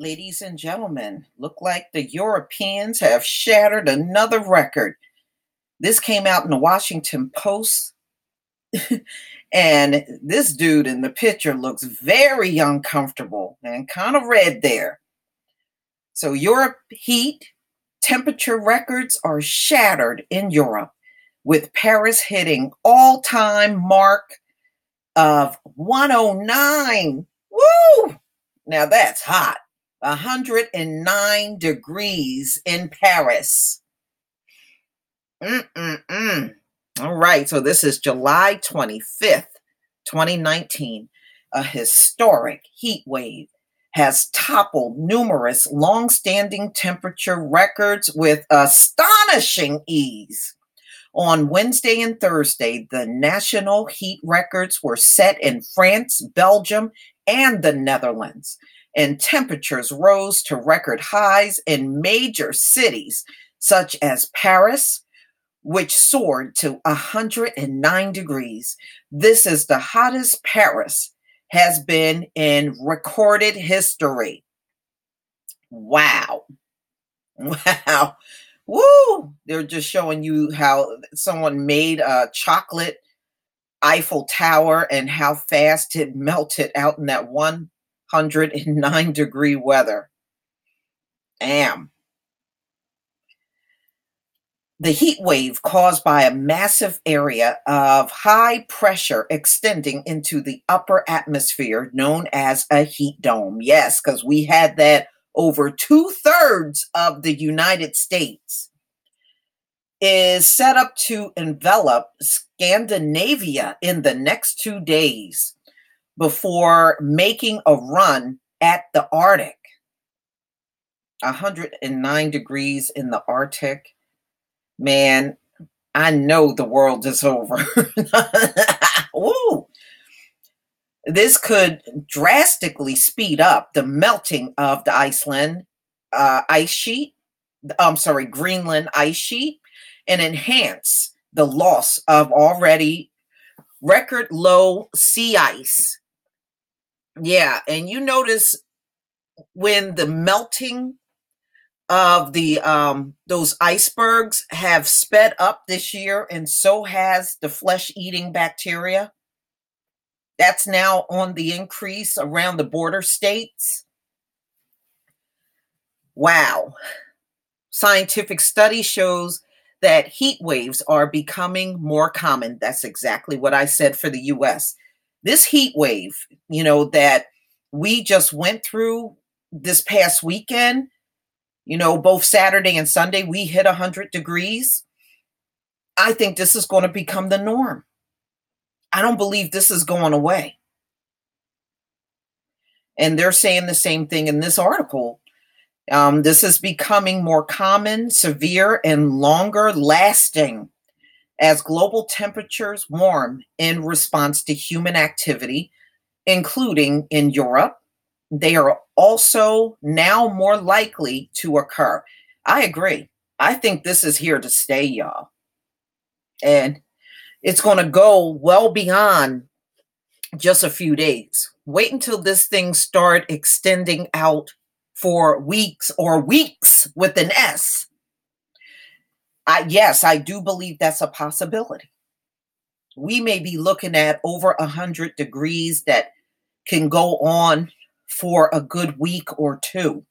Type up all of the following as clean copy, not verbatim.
Ladies and gentlemen, look like the Europeans have shattered another record. This came out in the Washington Post, and this dude in the picture looks very uncomfortable and kind of red there. So, Europe heat temperature records are shattered in Europe, with Paris hitting all-time mark of 109. Woo! Now that's hot. 109 degrees in Paris. All right, so this is July 25th, 2019. A historic heat wave has toppled numerous long-standing temperature records with astonishing ease. On Wednesday and Thursday, the national heat records were set in France, Belgium, and the Netherlands, and temperatures rose to record highs in major cities such as Paris, which soared to 109 degrees. This is the hottest Paris has been in recorded history. Wow. Wow. Woo! They're just showing you how someone made a chocolate Eiffel Tower and how fast it melted out in that 109 degree weather. Damn. The heat wave caused by a massive area of high pressure extending into the upper atmosphere known as a heat dome. Yes, because we had that over 2/3 of the United States, is set up to envelop Scandinavia in the next 2 days before making a run at the Arctic. 109 degrees in the Arctic. Man, I know the world is over. Woo! This could drastically speed up the melting of the Greenland ice sheet, and enhance the loss of already record low sea ice. Yeah, and you notice when the melting of the those icebergs have sped up this year, and so has the flesh-eating bacteria. That's now on the increase around the border states. Wow. Scientific study shows that heat waves are becoming more common. That's exactly what I said for the US. This heat wave, that we just went through this past weekend, both Saturday and Sunday, we hit 100 degrees. I think this is going to become the norm. I don't believe this is going away. And they're saying the same thing in this article. This is becoming more common, severe, and longer lasting as global temperatures warm in response to human activity, including in Europe. They are also now more likely to occur. I agree. I think this is here to stay, y'all. And it's going to go well beyond just a few days. Wait until this thing start extending out for weeks, or weeks with an S. Yes, I do believe that's a possibility. We may be looking at over 100 degrees that can go on for a good week or two,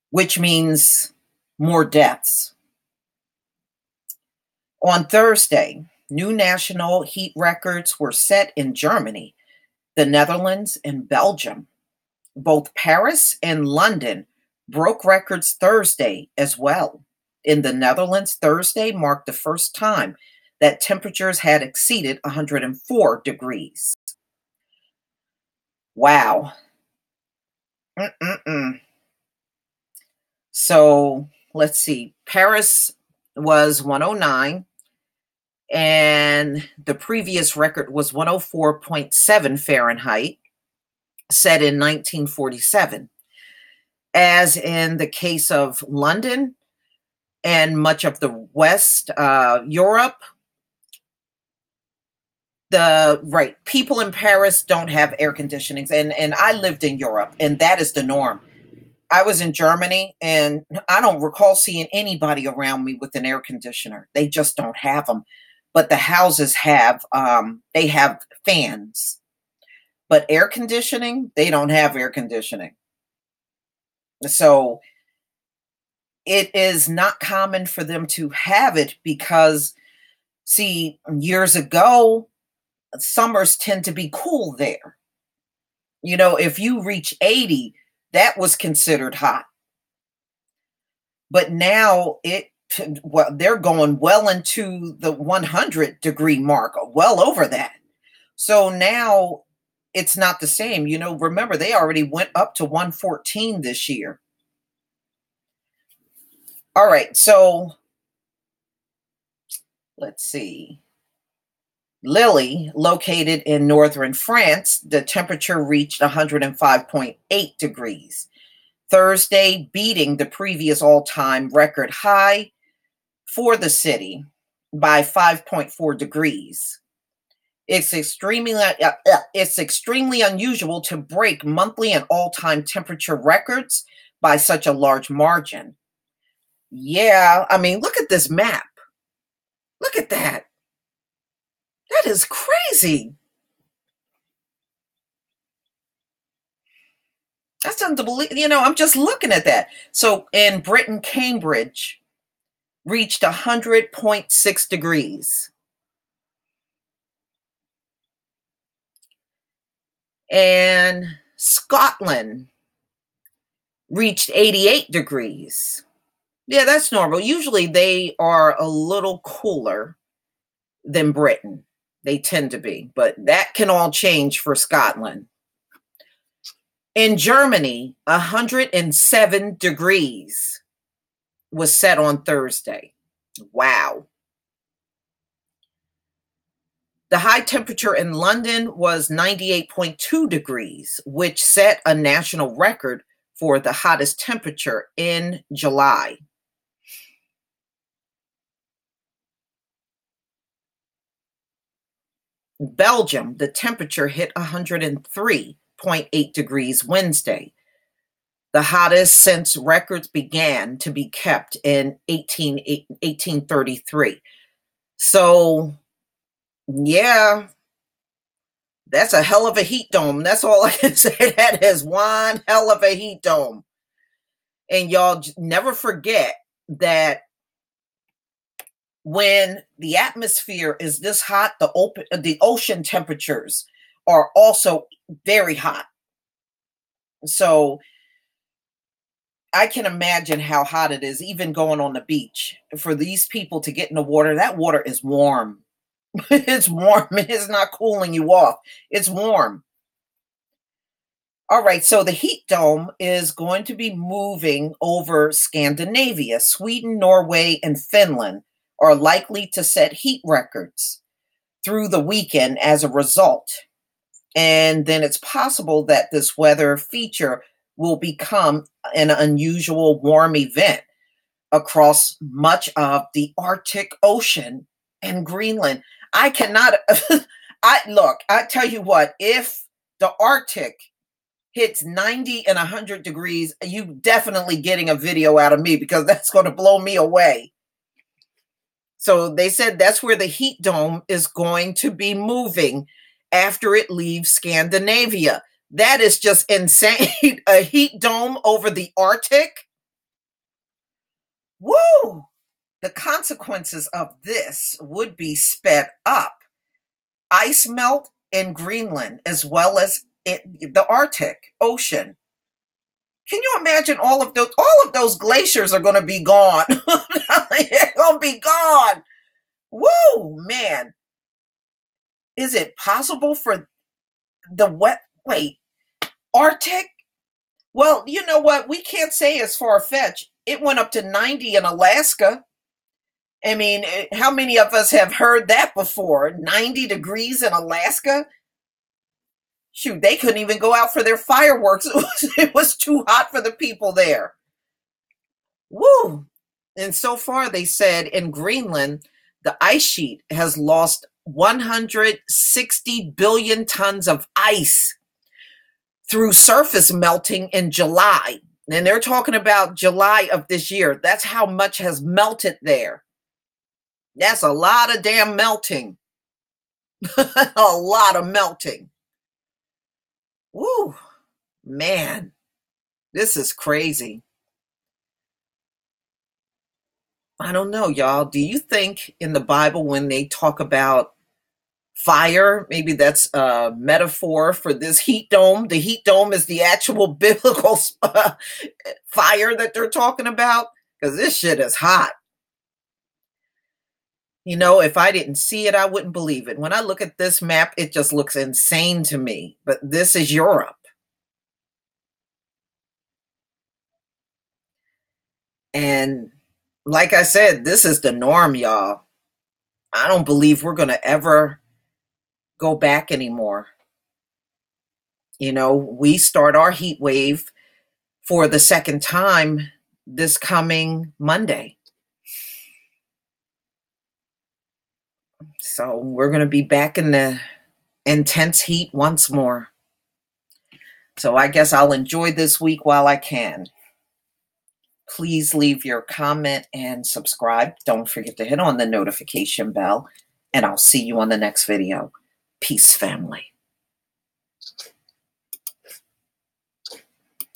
which means more deaths. On Thursday, new national heat records were set in Germany, the Netherlands, and Belgium. Both Paris and London broke records Thursday as well. In the Netherlands, Thursday marked the first time that temperatures had exceeded 104 degrees. Wow. So let's see. Paris was 109, and the previous record was 104.7 Fahrenheit, set in 1947. As in the case of London and much of the West Europe, Right, people in Paris don't have air conditionings, and I lived in Europe, and that is the norm. I was in Germany, and I don't recall seeing anybody around me with an air conditioner. They just don't have them. But the houses have they have fans, but air conditioning, they don't have air conditioning. So it is not common for them to have it because, see, years ago, summers tend to be cool there. You know, if you reach 80, that was considered hot. But now well, they're going well into the 100-degree mark, well over that. So now it's not the same. You know, remember, they already went up to 114 this year. All right, so let's see. Lille, located in northern France, the temperature reached 105.8 degrees. Thursday, beating the previous all-time record high for the city by 5.4 degrees. It's extremely unusual to break monthly and all-time temperature records by such a large margin. Yeah, I mean, look at this map. Look at that. That is crazy. That's unbelievable. You know, I'm just looking at that. So in Britain, Cambridge reached 100.6 degrees. And Scotland reached 88 degrees. Yeah, that's normal. Usually they are a little cooler than Britain. They tend to be, but that can all change for Scotland. In Germany, 107 degrees was set on Thursday. Wow. The high temperature in London was 98.2 degrees, which set a national record for the hottest temperature in July. Belgium, the temperature hit 103.8 degrees Wednesday, the hottest since records began to be kept in 1833. So, yeah, that's a hell of a heat dome. That's all I can say. That is one hell of a heat dome. And y'all never forget that when the atmosphere is this hot, the ocean temperatures are also very hot. So I can imagine how hot it is, even going on the beach. For these people to get in the water, that water is warm. It's warm. It's not cooling you off. It's warm. All right, so the heat dome is going to be moving over Scandinavia. Sweden, Norway, and Finland are likely to set heat records through the weekend as a result. And then it's possible that this weather feature will become an unusual warm event across much of the Arctic Ocean and Greenland. I cannot, I tell you what, if the Arctic hits 90 and 100 degrees, you definitely getting a video out of me because that's going to blow me away. So they said that's where the heat dome is going to be moving after it leaves Scandinavia. That is just insane. A heat dome over the Arctic? Woo! The consequences of this would be sped up ice melt in Greenland as well as the Arctic Ocean. Can you imagine all of those glaciers are going to be gone. They're going to be gone. Woo, man. Is it possible for Arctic? Well, you know what? We can't say it's far-fetched. It went up to 90 in Alaska. I mean, how many of us have heard that before? 90 degrees in Alaska? Shoot, they couldn't even go out for their fireworks. It was too hot for the people there. Woo! And so far, they said in Greenland, the ice sheet has lost 160 billion tons of ice through surface melting in July. And they're talking about July of this year. That's how much has melted there. That's a lot of damn melting. A lot of melting. Woo, man, this is crazy. I don't know, y'all. Do you think in the Bible when they talk about fire, maybe that's a metaphor for this heat dome? The heat dome is the actual biblical fire that they're talking about? Because this shit is hot. You know, if I didn't see it, I wouldn't believe it. When I look at this map, it just looks insane to me. But this is Europe. And like I said, this is the norm, y'all. I don't believe we're going to ever go back anymore. You know, we start our heat wave for the second time this coming Monday. So we're going to be back in the intense heat once more. So I guess I'll enjoy this week while I can. Please leave your comment and subscribe. Don't forget to hit on the notification bell, and I'll see you on the next video. Peace, family.